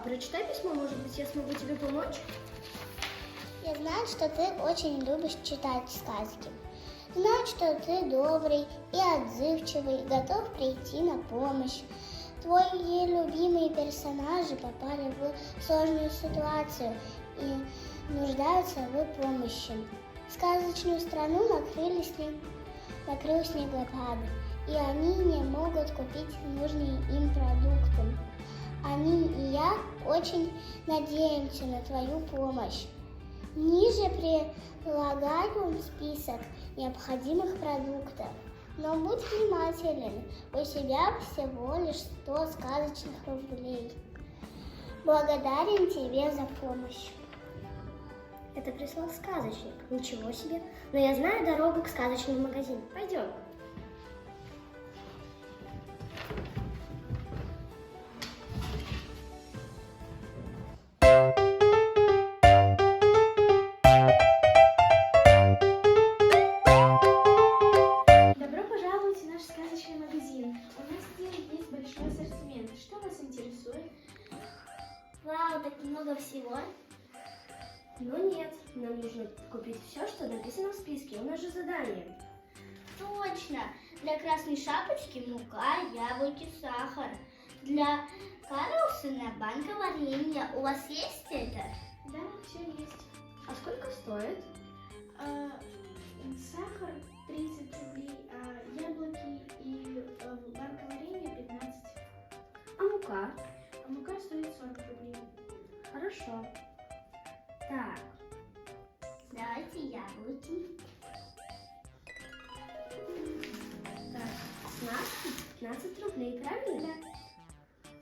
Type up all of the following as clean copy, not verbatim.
прочитай письмо, может быть, я смогу тебе помочь? Я знаю, что ты очень любишь читать сказки. Знаю, что ты добрый и отзывчивый, готов прийти на помощь. Твои любимые персонажи попали в сложную ситуацию и нуждаются в помощи. Сказочную страну накрыл снегопад, и они не могут купить нужные им продукты. Они и я очень надеемся на твою помощь. Ниже прилагаем список необходимых продуктов. Но будь внимателен, у тебя всего лишь 100 сказочных рублей. Благодарен тебе за помощь. Это прислал сказочник. Ничего себе. Но я знаю дорогу к сказочному магазину. Пойдем. Добро пожаловать в наш сказочный магазин. У нас здесь есть большой ассортимент. Что вас интересует? Вау, так много всего. Ну нет, нам нужно купить все, что написано в списке. У нас же задание. Точно. Для красной шапочки мука, яблоки, сахар. Для Карлсона банка варенья. У вас есть это? Да, все есть. А сколько стоит? Сахар 30 рублей, а яблоки и банка варенья 15. А мука? А мука стоит 40 рублей. Хорошо. Так, Давайте яблоки. так, с нас 15 рублей, правильно?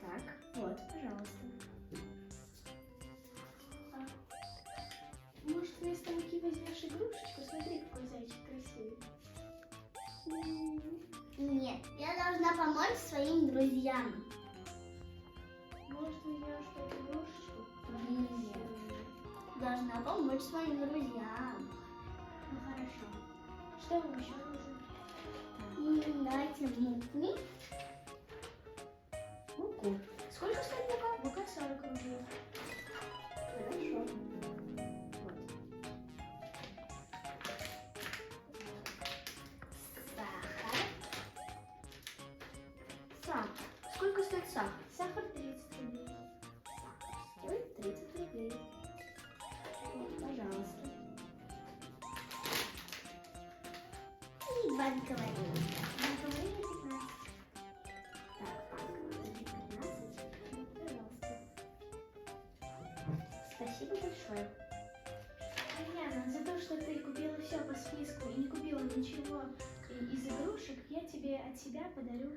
Так, вот, пожалуйста. Может, вместо муки возьмешь игрушечку? Смотри, какой зайчик красивый. Нет, я должна помочь своим друзьям. Может, возьмешь эту игрушечку? Нет. Должна помочь своим друзьям. Ну, хорошо. Что вам еще нужно? Дайте муку. Муку. Сколько стоит мука? Мука 40 рублей. Хорошо. Вот. Сахар. Сахар. Сколько стоит сахар? Сахар 30 рублей. Стоит 30 рублей. Вот, пожалуйста. И банка варенья. Банка варенья 15. Так, банк, 15. Пожалуйста. Спасибо большое. Яна, за то, что ты купила все по списку и не купила ничего из игрушек, я тебе от себя подарю.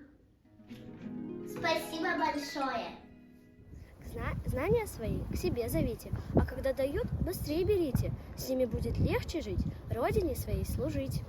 Спасибо большое. Знания свои к себе зовите, а когда дают, быстрее берите. С ними будет легче жить, родине своей служить.